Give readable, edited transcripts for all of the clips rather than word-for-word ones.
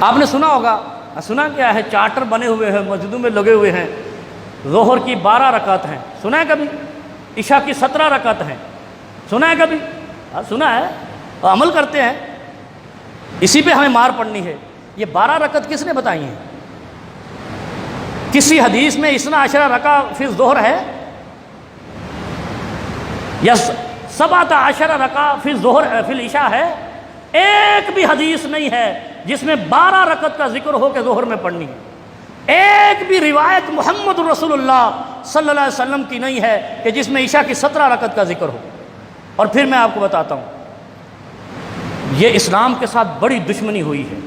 آپ نے سنا ہوگا، سنا کیا ہے، چارٹر بنے ہوئے ہیں، مسجدوں میں لگے ہوئے ہیں، ظہر کی 12 رکعت ہیں، سنا ہے کبھی؟ عشاء کی 17 رکعت ہیں، سنا ہے کبھی؟ سنا ہے، اور عمل کرتے ہیں، اسی پہ ہمیں مار پڑنی ہے۔ یہ 12 رکعت کس نے بتائی ہیں؟ کسی حدیث میں 12 رکعت فی الظہر ہے یا 17 رکعت فی الظہر فی العشاء ہے؟ ایک بھی حدیث نہیں ہے جس میں 12 رکعت کا ذکر ہو کہ ظہر میں پڑھنی ہے۔ ایک بھی روایت محمد رسول اللہ صلی اللہ علیہ وسلم کی نہیں ہے کہ جس میں عشاء کی 17 رکعت کا ذکر ہو۔ اور پھر میں آپ کو بتاتا ہوں، یہ اسلام کے ساتھ بڑی دشمنی ہوئی ہے،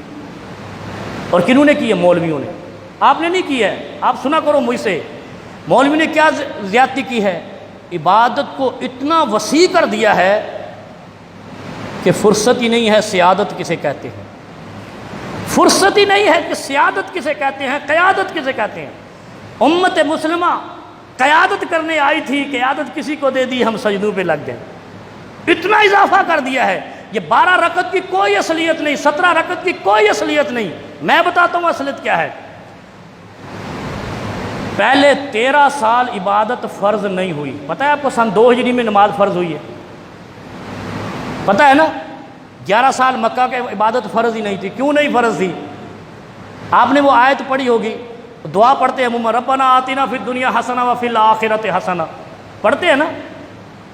اور کنہوں نے کی ہے؟ مولویوں نے۔ آپ نے نہیں کی ہے، آپ سنا کرو مجھ سے، مولوی نے کیا زیادتی کی ہے؟ عبادت کو اتنا وسیع کر دیا ہے کہ فرصت ہی نہیں ہے سیادت کسے کہتے ہیں، فرصت ہی نہیں ہے کہ سیادت کسے کہتے ہیں، قیادت کسے کہتے ہیں۔ امت مسلمہ قیادت کرنے آئی تھی، قیادت کسی کو دے دی، ہم سجدوں پہ لگ گئے۔ اتنا اضافہ کر دیا ہے، یہ 12 رکعت کی کوئی اصلیت نہیں، 17 رکعت کی کوئی اصلیت نہیں۔ میں بتاتا ہوں اصلیت کیا ہے۔ پہلے 13 سال عبادت فرض نہیں ہوئی، پتہ ہے آپ کو؟ سن 2 ہجری میں نماز فرض ہوئی ہے، پتہ ہے نا؟ 11 سال مکہ کے عبادت فرض ہی نہیں تھی۔ کیوں نہیں فرض تھی؟ آپ نے وہ آیت پڑھی ہوگی، دعا پڑھتے ہیں محمد ربنا آتنا فی الدنیا حسنہ وفی الآخرۃ حسنہ، پڑھتے ہیں نا؟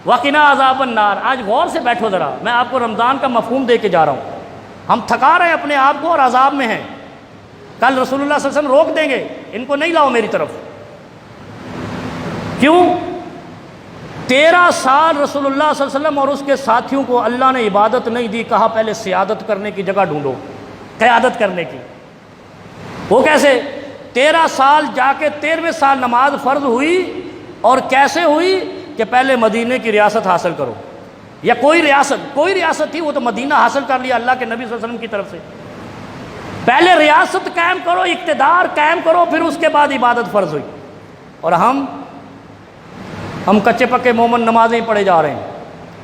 وقنا عذاب النار۔ آج غور سے بیٹھو ذرا، میں آپ کو رمضان کا مفہوم دے کے جا رہا ہوں۔ ہم تھکا رہے ہیں اپنے آپ کو اور عذاب میں ہیں، کل رسول اللہ صلی اللہ علیہ وسلم روک دیں گے، ان کو نہیں لاؤ میری طرف۔ کیوں؟ 13 سال رسول اللہ صلی اللہ علیہ وسلم اور اس کے ساتھیوں کو اللہ نے عبادت نہیں دی، کہا پہلے سیادت کرنے کی جگہ ڈھونڈو، قیادت کرنے کی۔ وہ کیسے؟ 13 سال جا کے 13ویں سال نماز فرض ہوئی، اور کیسے ہوئی کہ پہلے مدینے کی ریاست حاصل کرو، یا کوئی ریاست تھی وہ تو مدینہ حاصل کر لیا اللہ کے نبی صلی اللہ علیہ وسلم کی طرف سے۔ پہلے ریاست قائم کرو، اقتدار قائم کرو، پھر اس کے بعد عبادت فرض ہوئی۔ اور ہم کچے پکے مومن نمازیں ہی پڑھے جا رہے ہیں،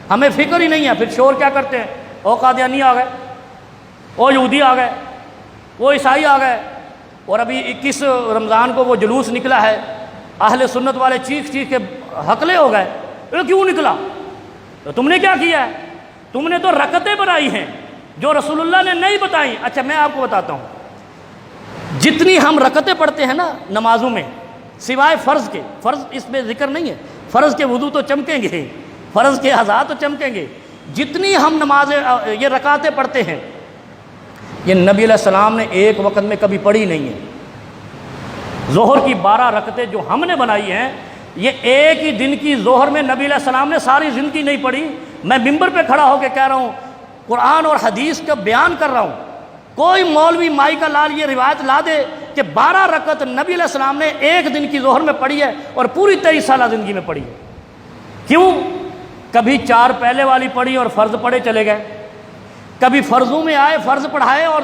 ہمیں فکر ہی نہیں ہے۔ پھر شور کیا کرتے ہیں؟ او قادیانی آ گئے، او یہودی آ گئے، وہ عیسائی آ گئے۔ اور ابھی 21 رمضان کو وہ جلوس نکلا ہے، اہل سنت والے چیخ کے ہکلے ہو گئے، یہ کیوں نکلا؟ تو تم نے کیا کیا ہے؟ تم نے تو رکعتیں بنائی ہیں جو رسول اللہ نے نہیں بتائیں۔ اچھا میں آپ کو بتاتا ہوں، جتنی ہم رکعتیں پڑھتے ہیں نا نمازوں میں، سوائے فرض کے، فرض اس میں ذکر نہیں ہے، فرض کے وضو تو چمکیں گے، فرض کے اعضاء تو چمکیں گے، جتنی ہم نمازیں یہ رکعتیں پڑھتے ہیں، یہ نبی علیہ السلام نے ایک وقت میں کبھی پڑھی نہیں ہے۔ ظہر کی 12 رکعتیں جو ہم نے بنائی ہیں، یہ ایک ہی دن کی ظہر میں نبی علیہ السلام نے ساری زندگی نہیں پڑھی۔ میں ممبر پہ کھڑا ہو کے کہہ رہا ہوں، قرآن اور حدیث کا بیان کر رہا ہوں، کوئی مولوی مائی کا لال یہ روایت لا دے کہ 12 رکعت نبی علیہ السلام نے ایک دن کی ظہر میں پڑھی ہے اور پوری 23 سالہ زندگی میں پڑھی ہے۔ کیوں؟ کبھی 4 پہلے والی پڑھی اور فرض پڑھے چلے گئے، کبھی فرضوں میں آئے فرض پڑھائے اور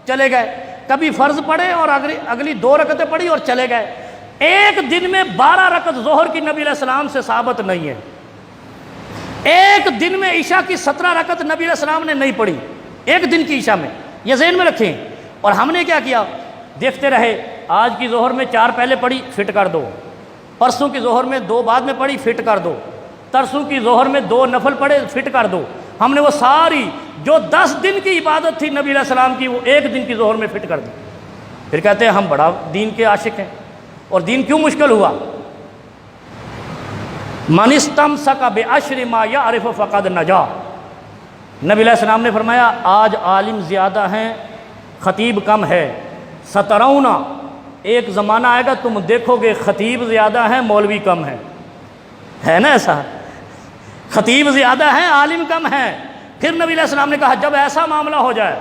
چلے گئے، کبھی فرض پڑھے اور اگلی 2 رکعتیں پڑھی اور چلے گئے۔ ایک دن میں 12 رکعت ظہر کی نبی علیہ السلام سے ثابت نہیں ہے۔ ایک دن میں عشاء کی 17 رکعت نبی علیہ السلام نے نہیں پڑھی، ایک دن کی عشاء میں، یہ ذہن میں رکھیں۔ اور ہم نے کیا کیا؟ دیکھتے رہے، آج کی ظہر میں 4 پہلے پڑھی، فٹ کر دو، پرسوں کی ظہر میں 2 بعد میں پڑھی، فٹ کر دو، ترسوں کی ظہر میں 2 نفل پڑھے، فٹ کر دو۔ ہم نے وہ ساری جو 10 دن کی عبادت تھی نبی علیہ السلام کی، وہ ایک دن کی ظہر میں فٹ کر دی۔ پھر کہتے ہیں ہم بڑا دین کے عاشق ہیں۔ اور دین کیوں مشکل ہوا؟ من استمسک بعشر ما یعرف فقد نجا۔ نبی علیہ السلام نے فرمایا آج عالم زیادہ ہیں، خطیب کم ہے، سترون، ایک زمانہ آئے گا تم دیکھو گے خطیب زیادہ ہیں مولوی کم ہیں، ہے نا ایسا؟ خطیب زیادہ ہیں عالم کم ہیں۔ پھر نبی علیہ السلام نے کہا جب ایسا معاملہ ہو جائے،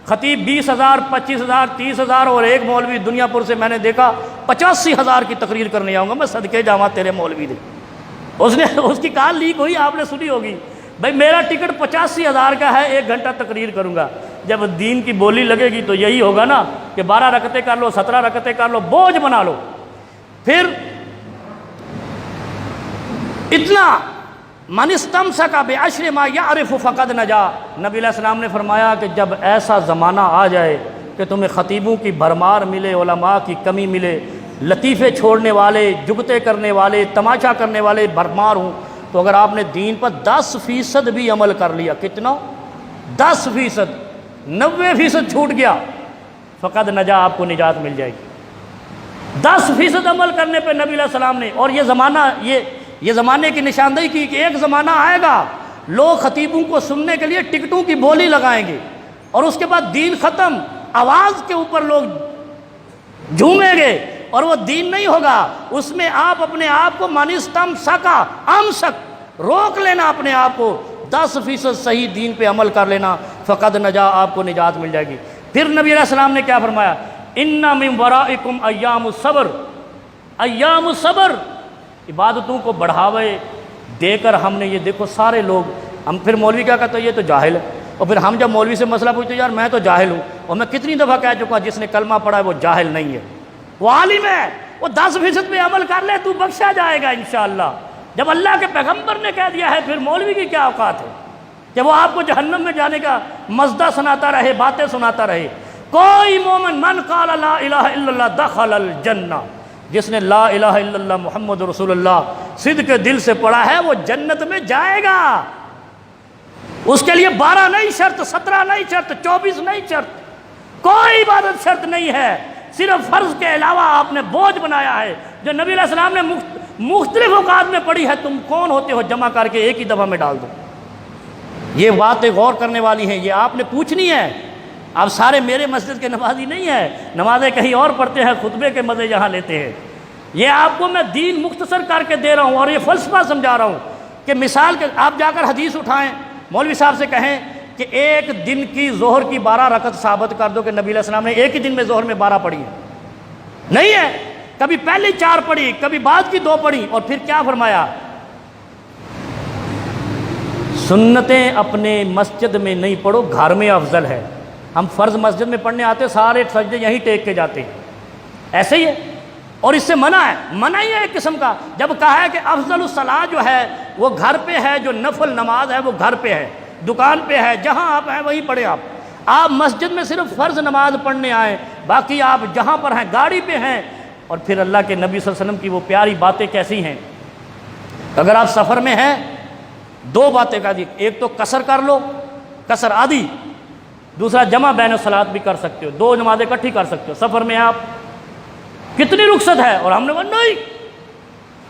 خطیب 20,000 25,000 30,000 اور ایک مولوی دنیا پور سے میں نے دیکھا 85,000 کی تقریر کرنے آؤں گا، میں صدقے جاواں تیرے مولوی دے۔ اس کی کال لیک ہوئی، آپ نے سنی ہوگی، بھائی میرا ٹکٹ 85,000 کا ہے، 1 گھنٹہ تقریر کروں گا۔ جب دین کی بولی لگے گی تو یہی ہوگا نا کہ 12 رکعتیں کر لو، 17 رکعتیں کر لو، بوجھ بنا لو۔ پھر اتنا من استمسک بعشر ما یعرف فقد نجا۔ نبی علیہ السلام نے فرمایا کہ جب ایسا زمانہ آ جائے کہ تمہیں خطیبوں کی بھرمار ملے، علماء کی کمی ملے، لطیفے چھوڑنے والے، جگتے کرنے والے، تماشا کرنے والے بھرمار ہوں، تو اگر آپ نے دین پر 10% بھی عمل کر لیا، کتنا؟ 10%، 90% چھوٹ گیا، فقط نجا، آپ کو نجات مل جائے گی۔ 10% عمل کرنے پہ نبی علیہ السلام نے، اور یہ زمانہ، یہ زمانے کی نشاندہی کی کہ ایک زمانہ آئے گا لوگ خطیبوں کو سننے کے لیے ٹکٹوں کی بولی لگائیں گے، اور اس کے بعد دین ختم، آواز کے اوپر لوگ جھومیں گے، اور وہ دین نہیں ہوگا، اس میں آپ اپنے آپ کو منستم سکا امسک، روک لینا اپنے آپ کو، 10% صحیح دین پہ عمل کر لینا، فقد نجا، آپ کو نجات مل جائے گی۔ پھر نبی علیہ السلام نے کیا فرمایا؟ ان من ورائکم ایام الصبر، ایام الصبر، عبادتوں کو بڑھاوے دے کر ہم نے، یہ دیکھو سارے لوگ، ہم پھر مولوی کیا کہتے ہیں، یہ تو جاہل ہے، اور پھر ہم جب مولوی سے مسئلہ پوچھتے ہیں، یار میں تو جاہل ہوں، اور میں کتنی دفعہ کہہ چکا جس نے کلمہ پڑھا ہے وہ جاہل نہیں ہے، وہ عالم ہے، وہ 10% پہ عمل کر لے تو بخشا جائے گا انشاءاللہ۔ جب اللہ کے پیغمبر نے کہہ دیا ہے، پھر مولوی کی کیا اوقات ہے کہ وہ آپ کو جہنم میں جانے کا مزدہ سناتا رہے، باتیں سناتا رہے۔ کوئی مومن من قال لا الہ الا اللہ دخل الجنہ، جس نے لا الہ الا اللہ محمد رسول اللہ صدق کے دل سے پڑھا ہے وہ جنت میں جائے گا۔ اس کے لیے 12 نہیں شرط، 17 نہیں شرط، 24 نہیں شرط، کوئی عبادت شرط نہیں ہے، صرف فرض کے علاوہ آپ نے بوجھ بنایا ہے جو نبی علیہ السلام نے مختلف اوقات میں پڑھی ہے، تم کون ہوتے ہو جمع کر کے ایک ہی دفعہ میں ڈال دو۔ یہ باتیں غور کرنے والی ہیں، یہ آپ نے پوچھنی ہے۔ آپ سارے میرے مسجد کے نمازی نہیں ہیں، نمازیں کہیں اور پڑھتے ہیں، خطبے کے مزے یہاں لیتے ہیں۔ یہ آپ کو میں دین مختصر کر کے دے رہا ہوں، اور یہ فلسفہ سمجھا رہا ہوں کہ مثال کے آپ جا کر حدیث اٹھائیں، مولوی صاحب سے کہیں کہ ایک دن کی ظہر کی 12 رکعت ثابت کر دو کہ نبی علیہ السلام نے ایک ہی دن میں ظہر میں 12 پڑھی ہے، نہیں ہے، کبھی پہلی 4 پڑھی، کبھی بعد کی 2 پڑھی، اور پھر کیا فرمایا؟ سنتیں اپنے مسجد میں نہیں پڑھو، گھر میں افضل ہے۔ ہم فرض مسجد میں پڑھنے آتے، سارے سجدے یہیں ٹیک کے جاتے ہیں، ایسے ہی ہے، اور اس سے منع ہے، منع ہی ہے ایک قسم کا۔ جب کہا ہے کہ افضل الصلاۃ جو ہے وہ گھر پہ ہے، جو نفل نماز ہے وہ گھر پہ ہے، دکان پہ ہے، جہاں آپ ہیں وہیں پڑھیں۔ آپ مسجد میں صرف فرض نماز پڑھنے آئیں، باقی آپ جہاں پر ہیں، گاڑی پہ ہیں۔ اور پھر اللہ کے نبی صلی اللہ علیہ وسلم کی وہ پیاری باتیں کیسی ہیں، اگر آپ سفر میں ہیں 2 باتیں کہہ دی، ایک تو قصر کر لو، قصر آدھی، دوسرا جمع بین الصلاۃ بھی کر سکتے ہو، 2 نمازیں اکٹھی کر سکتے ہو۔ سفر میں آپ کتنی رخصت ہے، اور ہم نے کہا نہیں